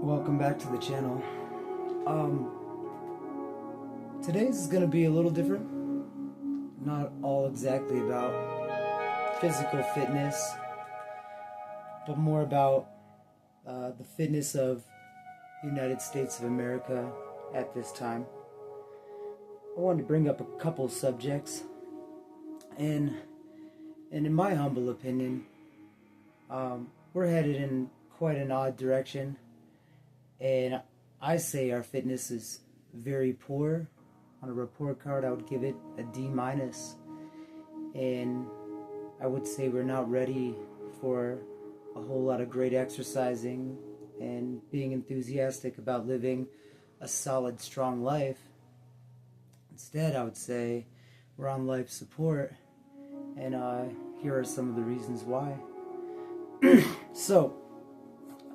Welcome back to the channel. Today's is gonna be a little different. Not all exactly about physical fitness, but more about the fitness of the United States of America at this time. I wanted to bring up a couple subjects, and in my humble opinion, we're headed in quite an odd direction. And I say our fitness is very poor. On a report card, I would give it a D-. And I would say we're not ready for a whole lot of great exercising and being enthusiastic about living a solid, strong life. Instead, I would say we're on life support. And here are some of the reasons why. So,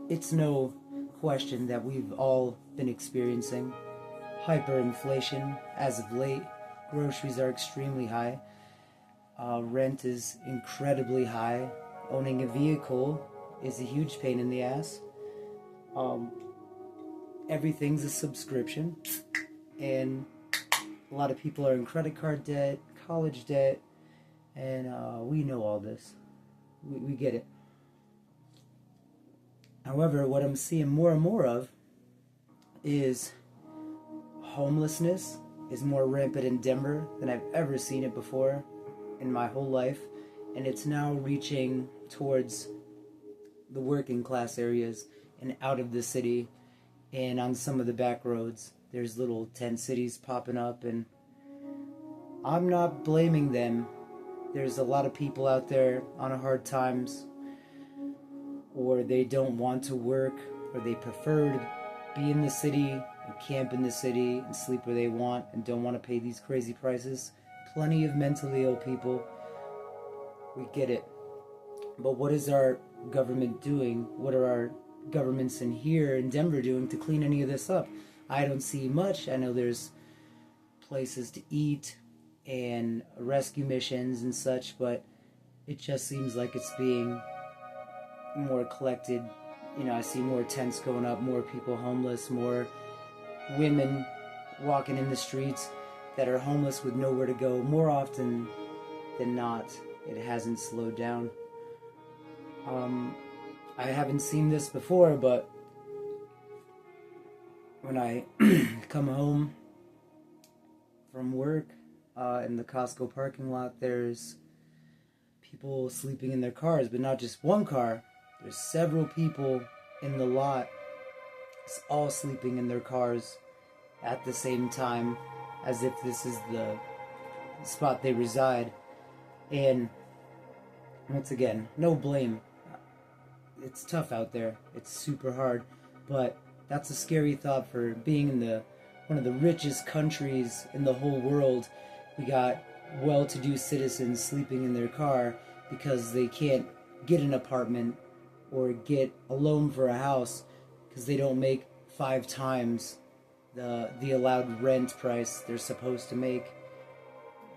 it's no question that we've all been experiencing hyperinflation as of late. Groceries are extremely high. Rent is incredibly high. Owning a vehicle is a huge pain in the ass. Everything's a subscription, and a lot of people are in credit card debt, college debt, and we know all this. We get it. However, what I'm seeing more and more of is homelessness is more rampant in Denver than I've ever seen it before in my whole life. And it's now reaching towards the working class areas and out of the city. And on some of the back roads, there's little tent cities popping up. And I'm not blaming them. There's a lot of people out there on hard times, or they don't want to work, or they prefer to be in the city and camp in the city and sleep where they want and don't want to pay these crazy prices. Plenty of mentally ill people. We get it. But what is our government doing? What are our governments in here in Denver doing to clean any of this up? I don't see much. I know there's places to eat and rescue missions and such, but it just seems like it's being more collected. You know, I see more tents going up, more people homeless, more women walking in the streets that are homeless with nowhere to go. More often than not, it hasn't slowed down. I haven't seen this before, but when I come home from work in the Costco parking lot, there's people sleeping in their cars, but not just one car. There's several people in the lot all sleeping in their cars at the same time, as if this is the spot they reside. And once again, no blame. It's tough out there. It's super hard. But that's a scary thought for being in one of the richest countries in the whole world. We got well-to-do citizens sleeping in their car because they can't get an apartment or get a loan for a house because they don't make 5 times the allowed rent price they're supposed to make.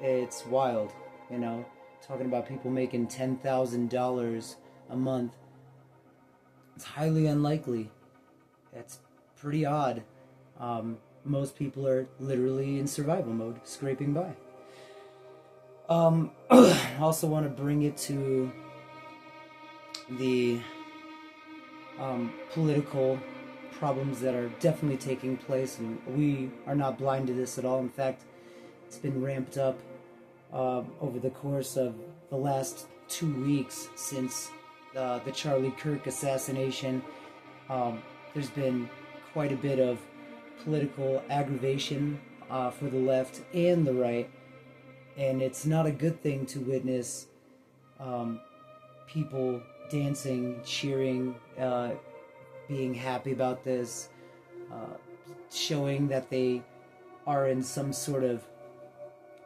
It's wild, you know. Talking about people making $10,000 a month. It's highly unlikely. That's pretty odd. Most people are literally in survival mode, scraping by. I also want to bring it to the political problems that are definitely taking place, and we are not blind to this at all. In fact, it's been ramped up over the course of the last 2 weeks since the Charlie Kirk assassination. There's been quite a bit of political aggravation for the left and the right, and it's not a good thing to witness people dancing, cheering, being happy about this, showing that they are in some sort of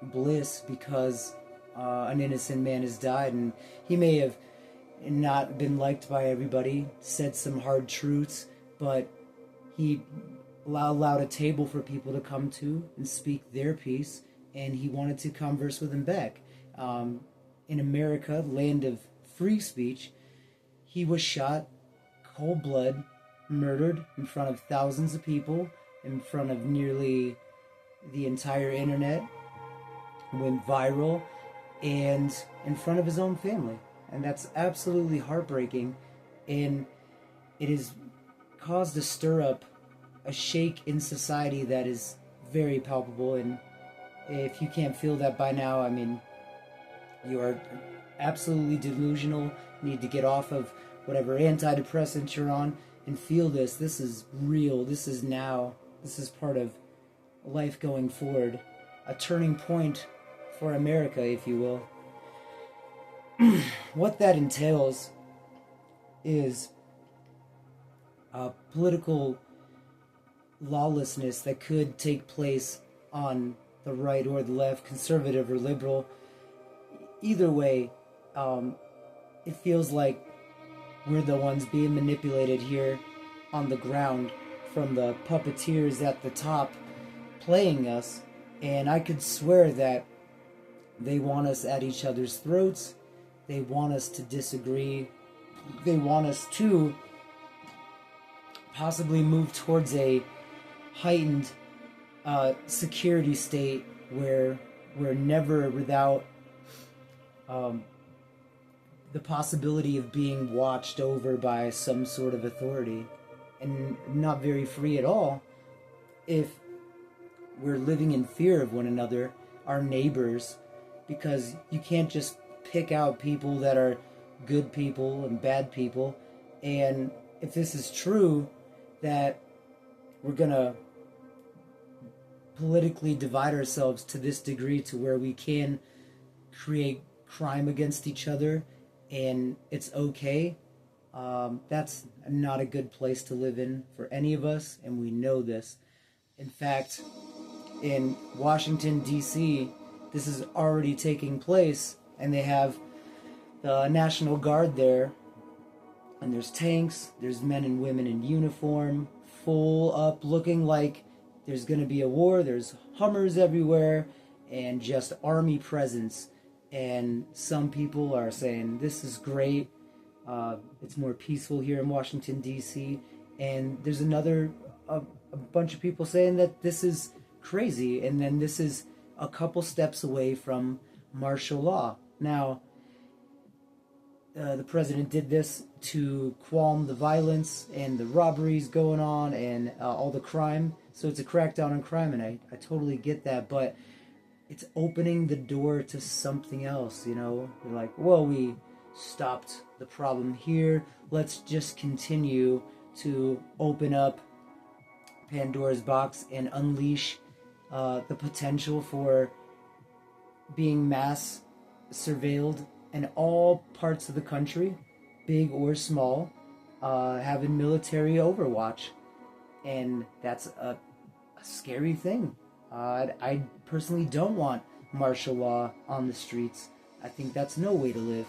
bliss because an innocent man has died, and he may have not been liked by everybody, said some hard truths, but he allowed a table for people to come to and speak their piece, and he wanted to converse with them back. In America, land of free speech, he was shot, cold blood, murdered in front of thousands of people, in front of nearly the entire internet, went viral, and in front of his own family. And that's absolutely heartbreaking. And it has caused a stir up, a shake in society that is very palpable. And if you can't feel that by now, I mean, you are absolutely delusional. You need to get off of whatever antidepressant you're on and feel this. This is real. This is now. This is part of life going forward. A turning point for America, if you will. What that entails is political lawlessness that could take place on the right or the left, conservative or liberal. Either way, it feels like we're the ones being manipulated here on the ground from the puppeteers at the top playing us. And I could swear that they want us at each other's throats. They want us to disagree. They want us to possibly move towards a heightened security state where we're never without the possibility of being watched over by some sort of authority, and not very free at all if we're living in fear of one another, our neighbors, because you can't just pick out people that are good people and bad people. And if this is true, that we're gonna politically divide ourselves to this degree to where we can create crime against each other and it's okay, that's not a good place to live in for any of us, and we know this. In fact, in Washington, D.C., this is already taking place, and they have the National Guard there, and there's tanks, there's men and women in uniform, full up, looking like there's going to be a war. There's Hummers everywhere, and just army presence. And some people are saying, this is great, it's more peaceful here in Washington, D.C., and there's a bunch of people saying that this is crazy, and then this is a couple steps away from martial law. Now, the president did this to qualm the violence and the robberies going on and all the crime. So it's a crackdown on crime, and I totally get that, but it's opening the door to something else, you know? You're like, well, we stopped the problem here. Let's just continue to open up Pandora's box and unleash the potential for being mass surveilled in all parts of the country, big or small, having military overwatch. And that's a scary thing. I personally don't want martial law on the streets. I think that's no way to live.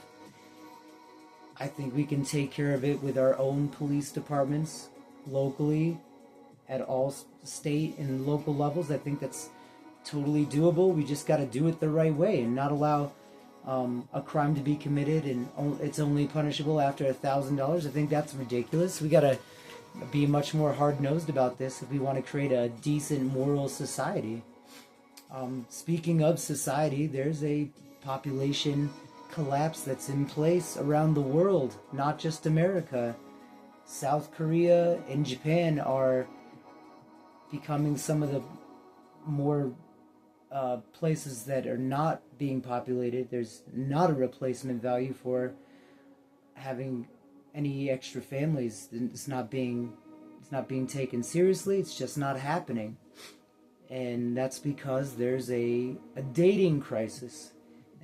I think we can take care of it with our own police departments locally at all state and local levels. I think that's totally doable. We just got to do it the right way and not allow a crime to be committed and it's only punishable after $1,000. I think that's ridiculous. We got to be much more hard-nosed about this if we want to create a decent moral society. Speaking of society, there's a population collapse that's in place around the world, not just America. South Korea and Japan are becoming some of the more places that are not being populated. There's not a replacement value for having any extra families. It's not being taken seriously. It's just not happening. And that's because there's a dating crisis.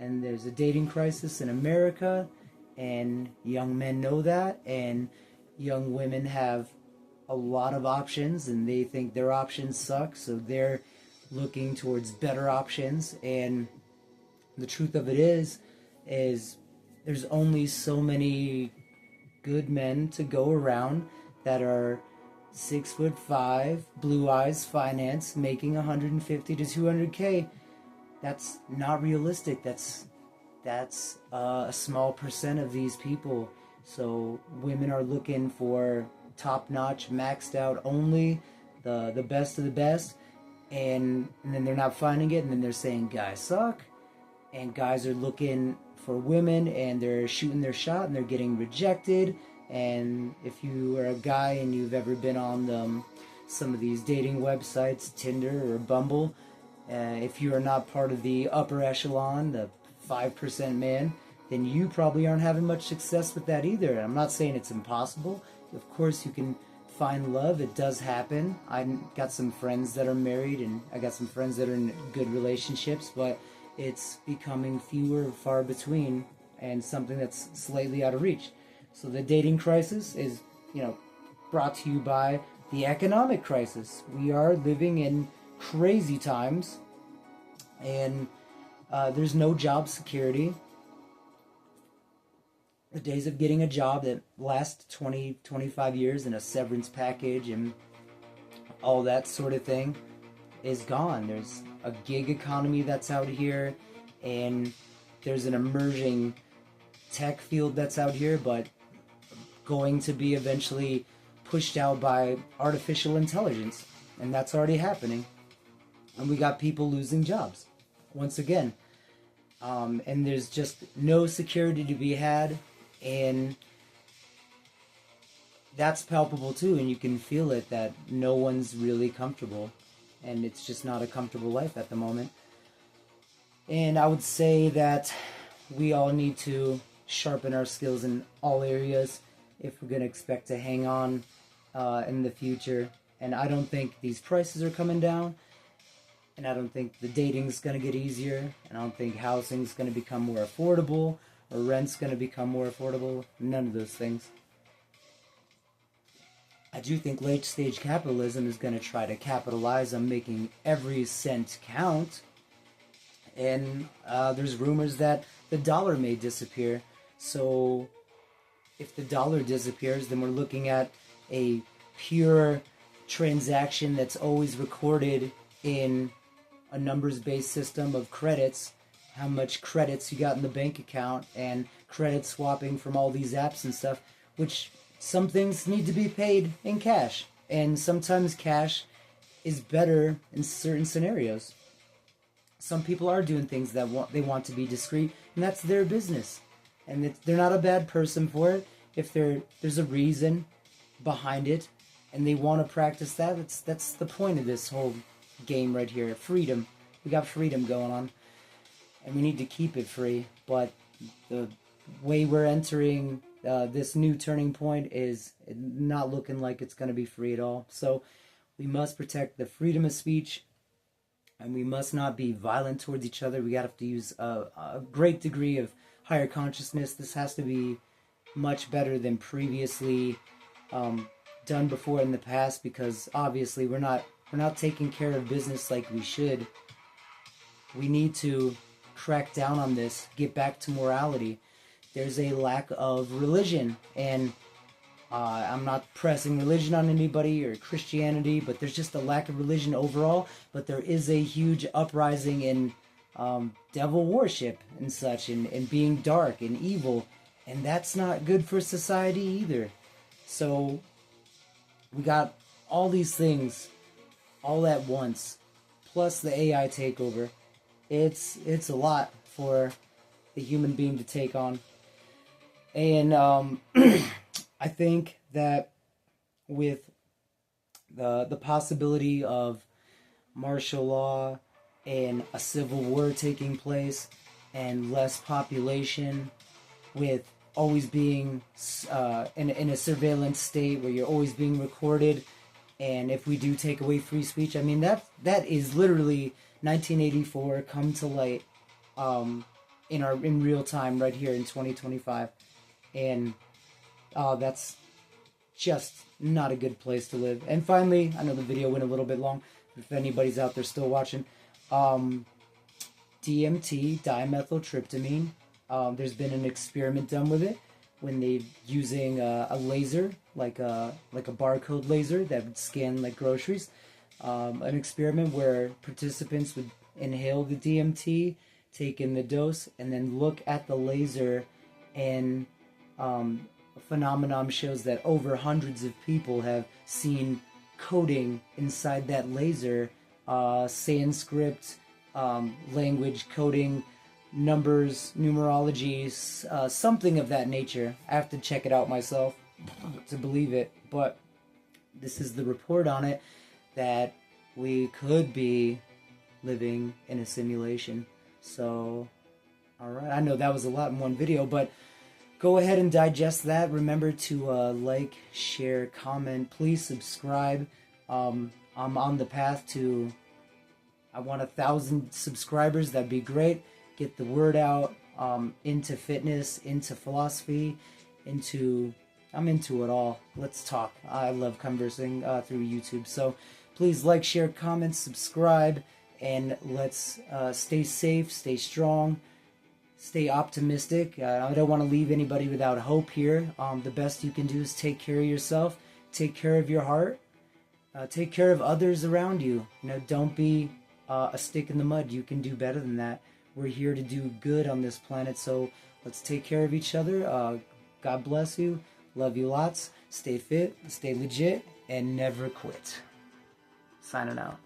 And there's a dating crisis in America, and young men know that, and young women have a lot of options, and they think their options suck, so they're looking towards better options. And the truth of it is there's only so many good men to go around that are 6'5", blue eyes, finance, making 150 to 200K. That's not realistic. That's a small percent of these people. So women are looking for top notch, maxed out, only the best of the best, and then they're not finding it, and then they're saying guys suck, and guys are looking for women, and they're shooting their shot, and they're getting rejected. And if you are a guy and you've ever been on some of these dating websites, Tinder or Bumble, if you are not part of the upper echelon, the 5% man, then you probably aren't having much success with that either. I'm not saying it's impossible. Of course, you can find love. It does happen. I got some friends that are married, and I got some friends that are in good relationships, but it's becoming fewer and far between, and something that's slightly out of reach. So the dating crisis is, brought to you by the economic crisis. We are living in crazy times, and there's no job security. The days of getting a job that lasts 20, 25 years and a severance package and all that sort of thing is gone. There's a gig economy that's out here, and there's an emerging tech field that's out here, but going to be eventually pushed out by artificial intelligence, and that's already happening. And we got people losing jobs once again, and there's just no security to be had, and that's palpable too, and you can feel it that no one's really comfortable, and it's just not a comfortable life at the moment. And I would say that we all need to sharpen our skills in all areas if we're going to expect to hang on in the future. And I don't think these prices are coming down, and I don't think the dating's going to get easier, and I don't think housing's going to become more affordable, or rent's going to become more affordable. None of those things. I do think late-stage capitalism is going to try to capitalize on making every cent count, and there's rumors that the dollar may disappear. So if the dollar disappears, then we're looking at a pure transaction that's always recorded in a numbers-based system of credits, how much credits you got in the bank account, and credit swapping from all these apps and stuff, which some things need to be paid in cash, and sometimes cash is better in certain scenarios. Some people are doing things that they want to be discreet, and that's their business, and they're not a bad person for it. If there's a reason behind it, and they want to practice that, that's the point of this whole game right here. Freedom. We got freedom going on, and we need to keep it free. But the way we're entering this new turning point is not looking like it's going to be free at all. So we must protect the freedom of speech, and we must not be violent towards each other. We have to use a great degree of higher consciousness. This has to be much better than previously done before in the past, because obviously we're not taking care of business like we should. We need to crack down on this, get back to morality. There's a lack of religion, and I'm not pressing religion on anybody or Christianity, but there's just a lack of religion overall. But there is a huge uprising in devil worship and such, and being dark and evil, and that's not good for society either. So we got all these things all at once, plus the AI takeover. It's a lot for the human being to take on. And I think that with the possibility of martial law and a civil war taking place, and less population, with always being in a surveillance state where you're always being recorded, and if we do take away free speech, I mean that is literally 1984 come to light in real time right here in 2025. And that's just not a good place to live. And finally, I know the video went a little bit long, if anybody's out there still watching, DMT, dimethyltryptamine, there's been an experiment done with it when they're using a laser, like a barcode laser that would scan like groceries. An experiment where participants would inhale the DMT, take in the dose, and then look at the laser, and phenomenon shows that over hundreds of people have seen coding inside that laser, Sanskrit, language coding, numbers, numerology, something of that nature. I have to check it out myself to believe it, but this is the report on it, that we could be living in a simulation. So, alright, I know that was a lot in one video, but go ahead and digest that. Remember to like, share, comment. Please subscribe. I'm on the path to, I want 1,000 subscribers. That'd be great. Get the word out, into fitness, into philosophy, I'm into it all. Let's talk. I love conversing through YouTube. So please like, share, comment, subscribe, and let's stay safe, stay strong, stay optimistic. I don't want to leave anybody without hope here. The best you can do is take care of yourself, take care of your heart, take care of others around you. Don't be a stick in the mud. You can do better than that. We're here to do good on this planet, so let's take care of each other. God bless you. Love you lots. Stay fit, stay legit, and never quit. Signing out.